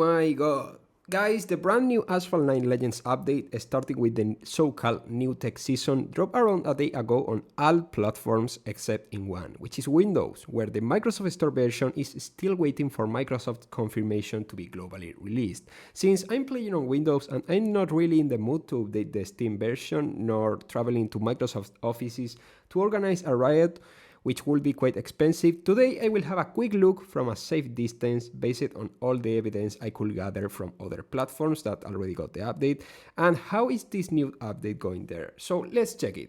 my god! Guys, the brand new Asphalt 9 Legends update, starting with the so-called new tech season, dropped around a day ago on all platforms except in one, which is Windows, where the Microsoft Store version is still waiting for Microsoft confirmation to be globally released. Since I'm playing on Windows and I'm not really in the mood to update the Steam version, nor traveling to Microsoft offices to organize a riot, which will be quite expensive, today I will have a quick look from a safe distance based on all the evidence I could gather from other platforms that already got the update, and how is this new update going there. So let's check it.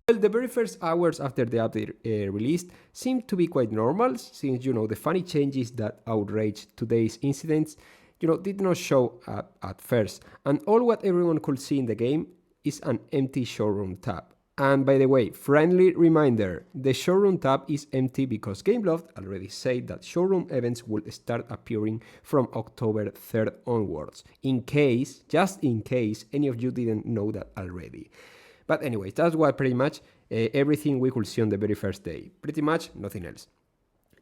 Well, the very first hours after the update released seemed to be quite normal, since the funny changes that outraged today's incidents did not show up at first, and all what everyone could see in the game is an empty showroom tab. And by the way, friendly reminder, the showroom tab is empty because Gameloft already said that showroom events will start appearing from October 3rd onwards, just in case any of you didn't know that already. But anyway, that's what pretty much everything we could see on the very first day. Pretty much nothing else.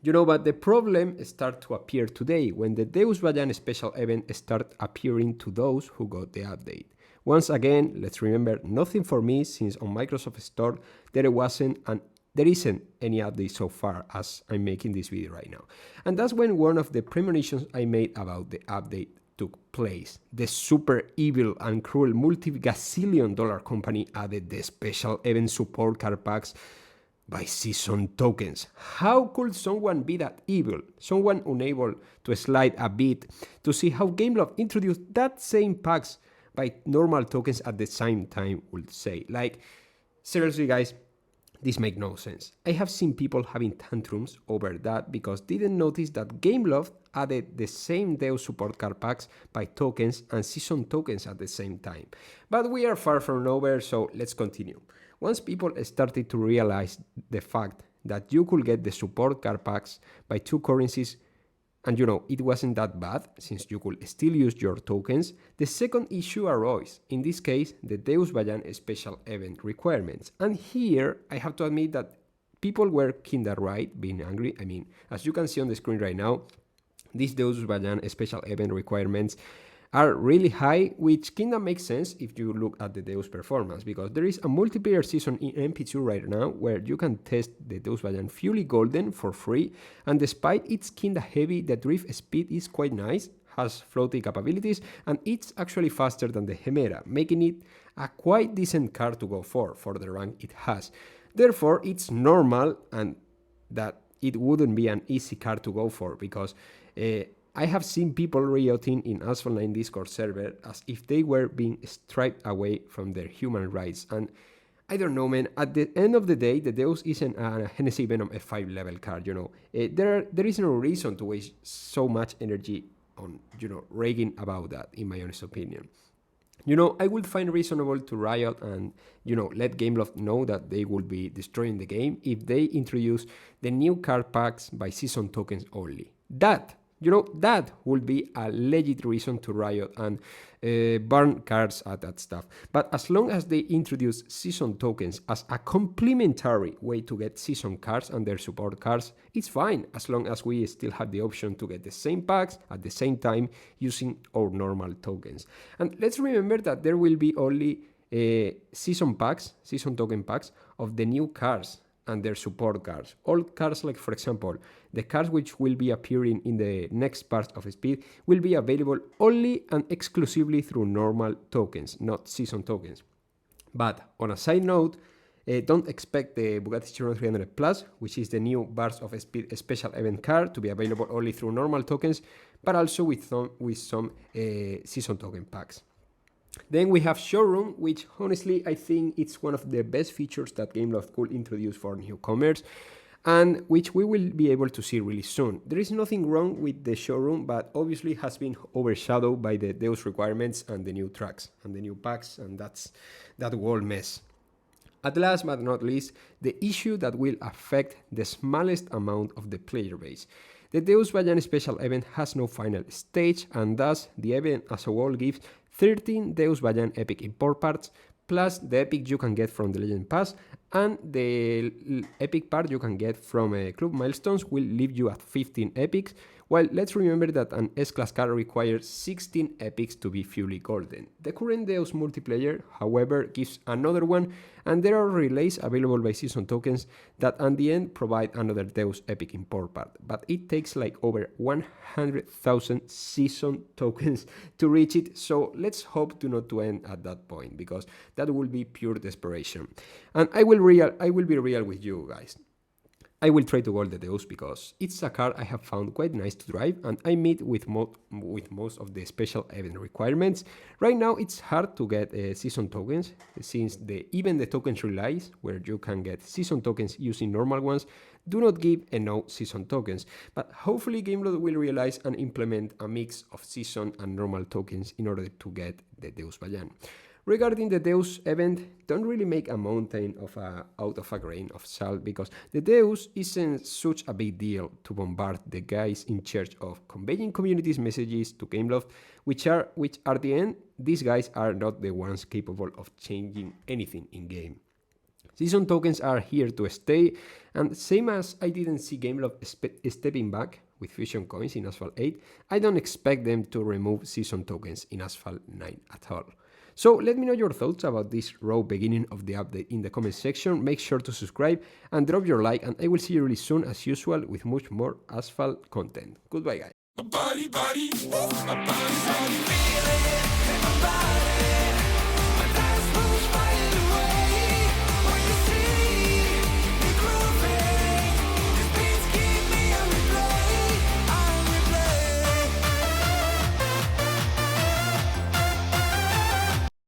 But the problem started to appear today when the Deus Vayanne Special Event started appearing to those who got the update. Once again, let's remember, nothing for me, since on Microsoft Store there isn't any update so far as I'm making this video right now. And that's when one of the premonitions I made about the update took place. The super evil and cruel multi-gazillion dollar company added the special event support card packs by season tokens. How could someone be that evil? Someone unable to slide a bit to see how Gameloft introduced that same packs by normal tokens at the same time would say. Like, seriously guys, this makes no sense. I have seen people having tantrums over that because didn't notice that Gameloft added the same Deus support card packs by tokens and season tokens at the same time. But we are far from over, so let's continue. Once people started to realize the fact that you could get the support card packs by two currencies, and it wasn't that bad, since you could still use your tokens, the second issue arose, in this case, the Deus Vayanne Special Event requirements. And here, I have to admit that people were kinda right, being angry. I mean, as you can see on the screen right now, these Deus Vayanne Special Event requirements are really high, which kinda makes sense if you look at the Deus performance, because there is a multiplayer season in MP2 right now where you can test the Deus Vayanne Fully Golden for free, and despite it's kinda heavy, the drift speed is quite nice, has floating capabilities, and it's actually faster than the Chimera, making it a quite decent card to go for the rank it has. Therefore, it's normal and that it wouldn't be an easy card to go for, because I have seen people rioting in Asphalt 9 Discord server as if they were being stripped away from their human rights. And I don't know, man, at the end of the day, the Deus isn't a Hennessy Venom F5 level card, There is no reason to waste so much energy on, ragging about that, in my honest opinion. I would find reasonable to riot and, let Gameloft know that they will be destroying the game if they introduce the new card packs by season tokens only. That would be a legit reason to riot and burn cards at that stuff. But as long as they introduce season tokens as a complementary way to get season cards and their support cards, it's fine, as long as we still have the option to get the same packs at the same time using our normal tokens. And let's remember that there will be only season token packs of the new cards and their support cards. All cards, like for example, the cards which will be appearing in the next part of Speed will be available only and exclusively through normal tokens, not season tokens. But on a side note, don't expect the Bugatti Chiron 300 Plus, which is the new Bars of Speed special event card, to be available only through normal tokens, but also with some season token packs. Then we have Showroom, which honestly I think it's one of the best features that Gameloft could introduce for newcomers, and which we will be able to see really soon. There is nothing wrong with the Showroom, but obviously has been overshadowed by the Deus requirements and the new tracks and the new packs, and that's that whole mess. At last but not least, the issue that will affect the smallest amount of the player base. The Deus Vayanne Special Event has no final stage, and thus the event as a whole gives 13 Deus Vayanne Epic import parts, plus the epic you can get from the Legend Pass, and the epic part you can get from club milestones will leave you at 15 epics, while let's remember that an S-Class car requires 16 epics to be fully golden. The current Deus multiplayer, however, gives another one, and there are relays available by season tokens that at the end provide another Deus epic import part, but it takes like over 100,000 season tokens to reach it, so let's hope not to end at that point, because that will be pure desperation. And I will be real with you guys. I will try to gold the Deus because it's a car I have found quite nice to drive, and I meet with most of the special event requirements. Right now it's hard to get season tokens, since even the tokens relays, where you can get season tokens using normal ones, do not give enough season tokens, but hopefully Gameloft will realize and implement a mix of season and normal tokens in order to get the Deus Vayanne. Regarding the Deus event, don't really make a mountain out of a grain of salt, because the Deus isn't such a big deal to bombard the guys in charge of conveying community's messages to Gameloft, which at the end, these guys are not the ones capable of changing anything in game. Season tokens are here to stay, and same as I didn't see Gameloft stepping back with fusion coins in Asphalt 8, I don't expect them to remove season tokens in Asphalt 9 at all. So let me know your thoughts about this raw beginning of the update in the comment section. Make sure to subscribe and drop your like, and I will see you really soon as usual with much more Asphalt content. Goodbye guys.